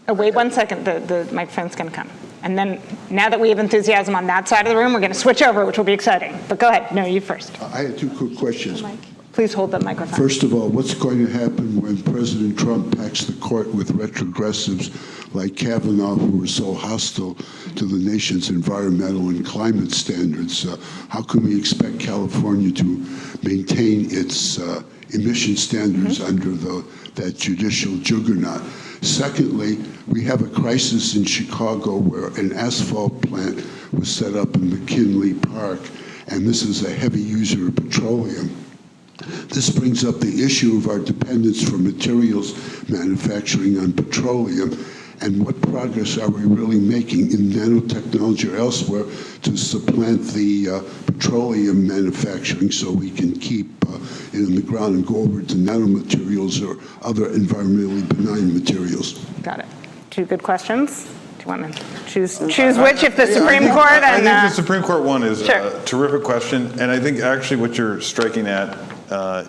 Speaker 3: Oh, wait 1 second, the microphone's going to come. And then, now that we have enthusiasm on that side of the room, we're going to switch over, which will be exciting. But go ahead, no, you first.
Speaker 8: I had two quick questions.
Speaker 3: Please hold the microphone.
Speaker 8: First of all, what's going to happen when President Trump packs the court with retrogressives like Kavanaugh, who were so hostile to the nation's environmental and climate standards? How can we expect California to maintain its emission standards under that judicial juggernaut? Secondly, we have a crisis in Chicago where an asphalt plant was set up in McKinley Park, and this is a heavy user of petroleum. This brings up the issue of our dependence for materials manufacturing on petroleum, and what progress are we really making in nanotechnology or elsewhere to supplant the petroleum manufacturing so we can keep it in the ground and go over to nanomaterials or other environmentally benign materials?
Speaker 3: Got it. Two good questions. Do you want to choose which, if the Supreme Court?
Speaker 4: I think the Supreme Court one is
Speaker 3: sure.
Speaker 4: a terrific question, and I think actually what you're striking at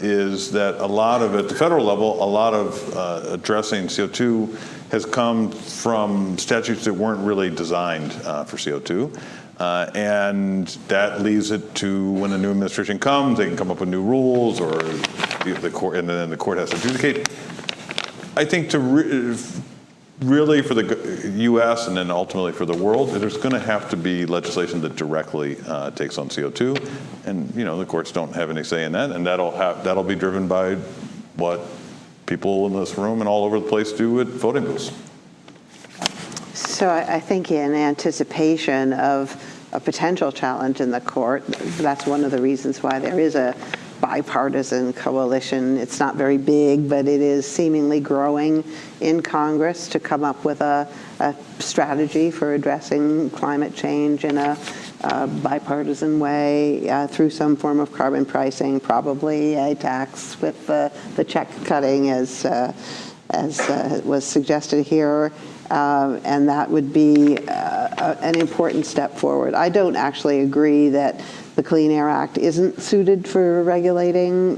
Speaker 4: is that a lot of, at the federal level, a lot of addressing CO2 has come from statutes that weren't really designed for CO2. And that leaves it to when a new administration comes, they can come up with new rules, or the court, and then the court has to adjudicate. I think to really for the U.S. and then ultimately for the world, there's going to have to be legislation that directly takes on CO2, and the courts don't have any say in that, and that'll be driven by what people in this room and all over the place do at voting booths.
Speaker 2: So I think in anticipation of a potential challenge in the court, that's one of the reasons why there is a bipartisan coalition. It's not very big, but it is seemingly growing in Congress to come up with a strategy for addressing climate change in a bipartisan way through some form of carbon pricing, probably a tax with the check cutting as was suggested here. And that would be an important step forward. I don't actually agree that the Clean Air Act isn't suited for regulating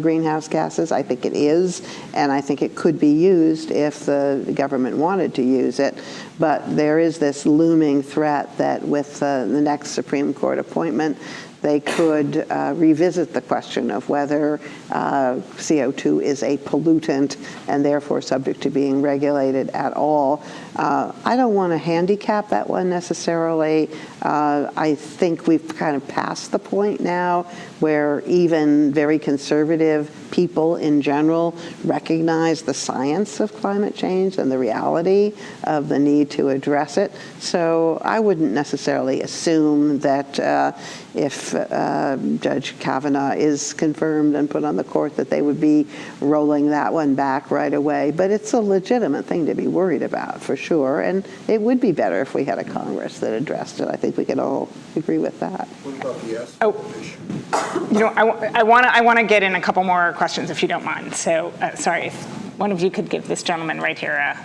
Speaker 2: greenhouse gases. I think it is, and I think it could be used if the government wanted to use it. But there is this looming threat that with the next Supreme Court appointment, they could revisit the question of whether CO2 is a pollutant and therefore subject to being regulated at all. I don't want to handicap that one necessarily. I think we've kind of passed the point now where even very conservative people in general recognize the science of climate change and the reality of the need to address it. So I wouldn't necessarily assume that if Judge Kavanaugh is confirmed and put on the court that they would be rolling that one back right away. But it's a legitimate thing to be worried about, for sure. And it would be better if we had a Congress that addressed it. I think we could all agree with that.
Speaker 8: What about the
Speaker 3: Oh, you know, I want to get in a couple more questions, if you don't mind. So, sorry, if one of you could give this gentleman right here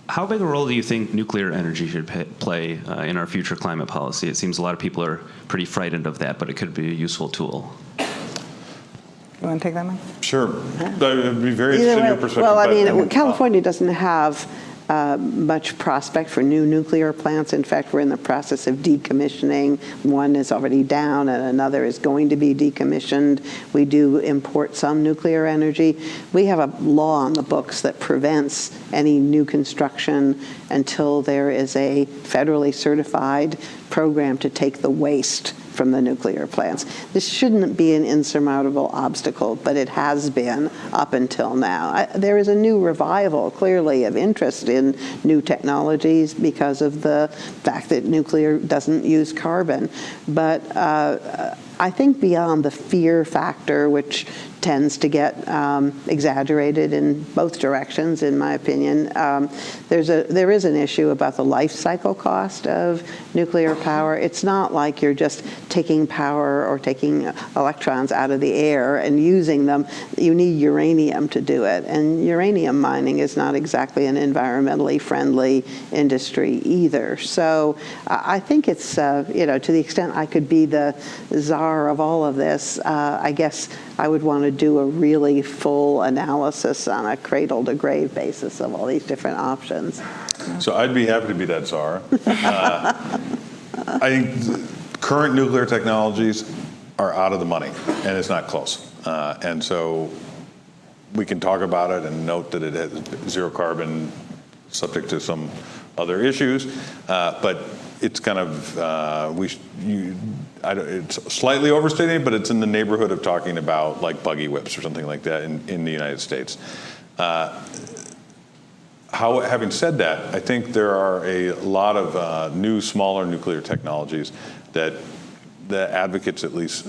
Speaker 9: How big a role do you think nuclear energy should play in our future climate policy? It seems a lot of people are pretty frightened of that, but it could be a useful tool.
Speaker 3: You want to take that one?
Speaker 4: Sure. I'd be very interested in your perspective.
Speaker 2: Well, I mean, California doesn't have much prospect for new nuclear plants. In fact, we're in the process of decommissioning. One is already down and another is going to be decommissioned. We do import some nuclear energy. We have a law on the books that prevents any new construction until there is a federally certified program to take the waste from the nuclear plants. This shouldn't be an insurmountable obstacle, but it has been up until now. There is a new revival, clearly, of interest in new technologies because of the fact that nuclear doesn't use carbon. But I think beyond the fear factor, which tends to get exaggerated in both directions, in my opinion. There is an issue about the life cycle cost of nuclear power. It's not like you're just taking power or taking electrons out of the air and using them. You need uranium to do it, and uranium mining is not exactly an environmentally friendly industry either. So I think it's, to the extent I could be the czar of all of this, I guess I would want to do a really full analysis on a cradle-to-grave basis of all these different options.
Speaker 4: So I'd be happy to be that czar. I think current nuclear technologies are out of the money, and it's not close. And so we can talk about it and note that it has zero carbon, subject to some other issues, but it's kind of, it's slightly overstating, but it's in the neighborhood of talking about like buggy whips or something like that in the United States. Having said that, I think there are a lot of new, smaller nuclear technologies that the advocates at least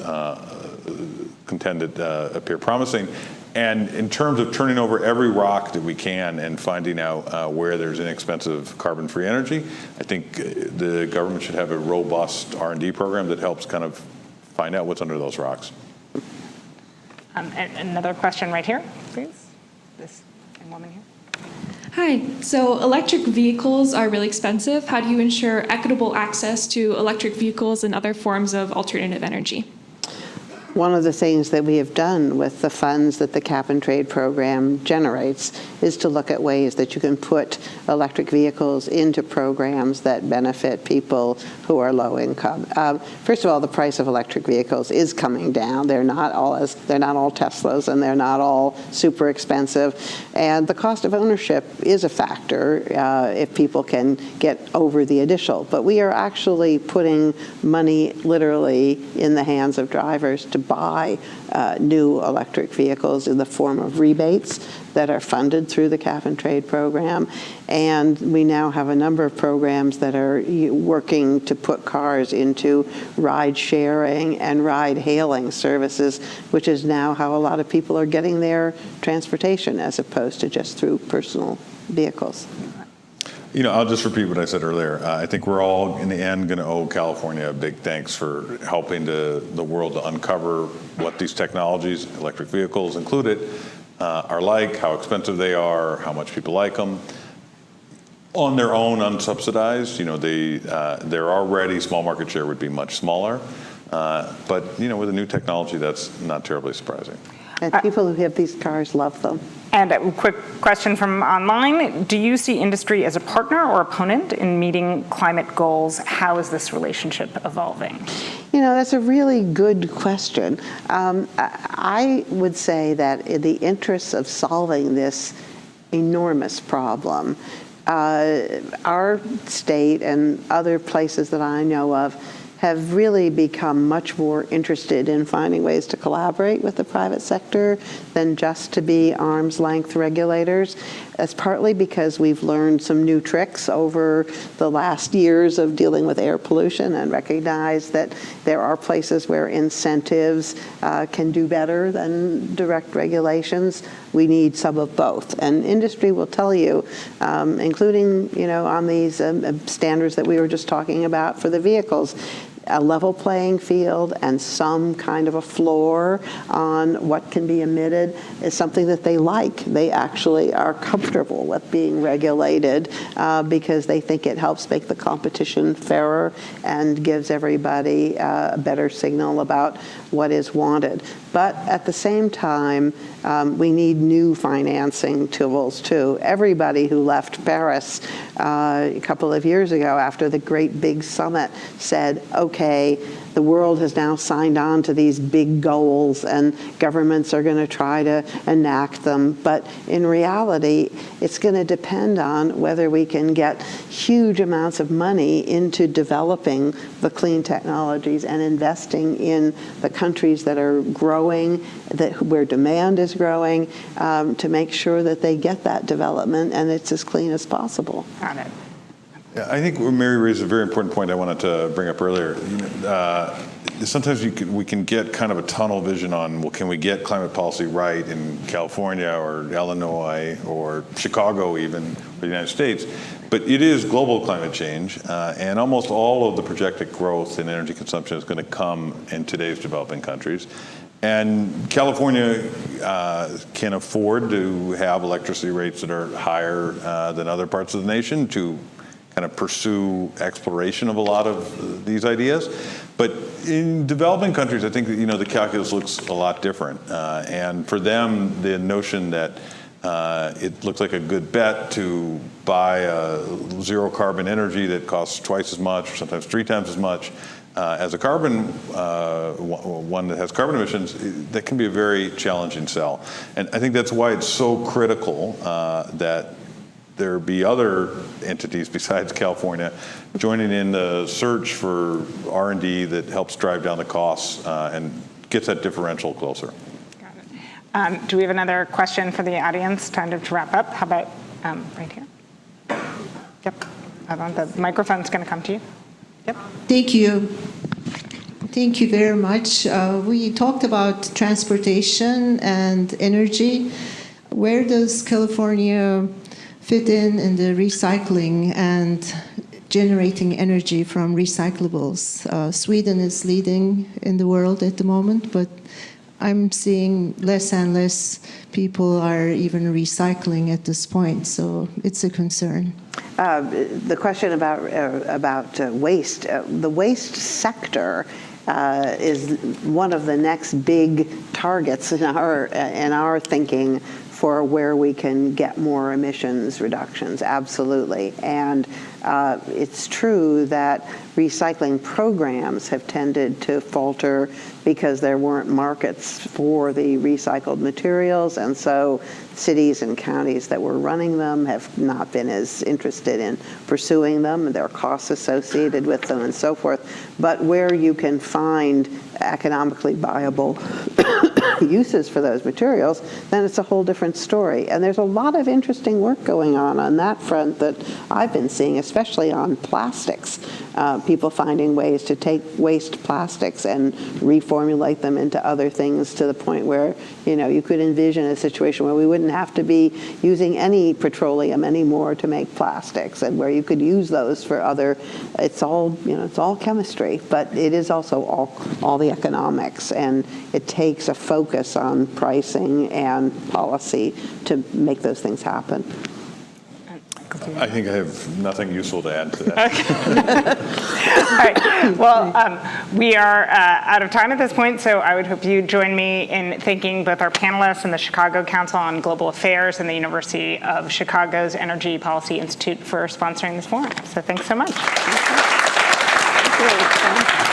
Speaker 4: contended appear promising. And in terms of turning over every rock that we can and finding out where there's inexpensive carbon-free energy, I think the government should have a robust R&D program that helps kind of find out what's under those rocks.
Speaker 3: And another question right here, please. This woman here.
Speaker 10: Hi. So electric vehicles are really expensive. How do you ensure equitable access to electric vehicles and other forms of alternative energy?
Speaker 2: One of the things that we have done with the funds that the Cap and Trade program generates is to look at ways that you can put electric vehicles into programs that benefit people who are low income. First of all, the price of electric vehicles is coming down. They're not all Teslas, and they're not all super expensive. And the cost of ownership is a factor if people can get over the initial. But we are actually putting money literally in the hands of drivers to buy new electric vehicles in the form of rebates that are funded through the cap and trade program. And we now have a number of programs that are working to put cars into ride sharing and ride hailing services, which is now how a lot of people are getting their transportation as opposed to just through personal vehicles.
Speaker 4: You know, I'll just repeat what I said earlier. I think we're all, in the end, going to owe California a big thanks for helping the world to uncover what these technologies, electric vehicles included, are like, how expensive they are, how much people like them. On their own, unsubsidized, you know, their already small market share would be much smaller. But, you know, with a new technology, that's not terribly surprising.
Speaker 2: And people who have these cars love them.
Speaker 3: And a quick question from online. Do you see industry as a partner or opponent in meeting climate goals? How is this relationship evolving?
Speaker 2: You know, that's a really good question. I would say that in the interests of solving this enormous problem, our state and other places that I know of have really become much more interested in finding ways to collaborate with the private sector than just to be arm's length regulators. That's partly because we've learned some new tricks over the last years of dealing with air pollution and recognize that there are places where incentives can do better than direct regulations. We need some of both. And industry will tell you, including, you know, on these standards that we were just talking about for the vehicles, a level playing field and some kind of a floor on what can be emitted is something that they like. They actually are comfortable with being regulated because they think it helps make the competition fairer and gives everybody a better signal about what is wanted. But at the same time, we need new financing tools too. Everybody who left Paris a couple of years ago after the great big summit said, okay, the world has now signed on to these big goals and governments are going to try to enact them. But in reality, it's going to depend on whether we can get huge amounts of money into developing the clean technologies and investing in the countries that are growing, where demand is growing, to make sure that they get that development and it's as clean as possible.
Speaker 3: Got it.
Speaker 4: Yeah, I think Mary raised a very important point I wanted to bring up earlier. You know, sometimes we can get kind of a tunnel vision on, well, can we get climate policy right in California or Illinois or Chicago even, or the United States? But it is global climate change, and almost all of the projected growth in energy consumption is going to come in today's developing countries. And California can afford to have electricity rates that are higher than other parts of the nation to kind of pursue exploration of a lot of these ideas. But in developing countries, I think that, you know, the calculus looks a lot different. And for them, the notion that it looks like a good bet to buy zero carbon energy that costs twice as much, or sometimes 3 times as much, as a carbon, one that has carbon emissions, that can be a very challenging sell. And I think that's why it's so critical that there be other entities besides California joining in the search for R&D that helps drive down the costs and gets that differential closer.
Speaker 3: Got it. Do we have another question for the audience? Time to wrap up. How about right here? Yep. The microphone's going to come to you. Yep.
Speaker 11: Thank you. Thank you very much. We talked about transportation and energy. Where does California fit in the recycling and generating energy from recyclables? Sweden is leading in the world at the moment, but I'm seeing less and less people are even recycling at this point, so it's a concern.
Speaker 2: The question about waste, the waste sector is one of the next big targets in our thinking for where we can get more emissions reductions, absolutely. And It's true that recycling programs have tended to falter because there weren't markets for the recycled materials, and so cities and counties that were running them have not been as interested in pursuing them, and there are costs associated with them and so forth. But where you can find economically viable uses for those materials, then it's a whole different story. And there's a lot of interesting work going on that front that I've been seeing, especially on plastics. People finding ways to take waste plastics and reformulate them into other things to the point where, you could envision a situation where we wouldn't have to be using any petroleum anymore to make plastics, and where you could use those for other, it's all chemistry, but it is also all the economics, and it takes a focus on pricing and policy to make those things happen.
Speaker 4: I think I have nothing useful to add to that.
Speaker 3: All right. Well, we are out of time at this point, so I would hope you join me in thanking both our panelists and the Chicago Council on Global Affairs and the University of Chicago's Energy Policy Institute for sponsoring this forum. So thanks so much.
Speaker 2: Thank you.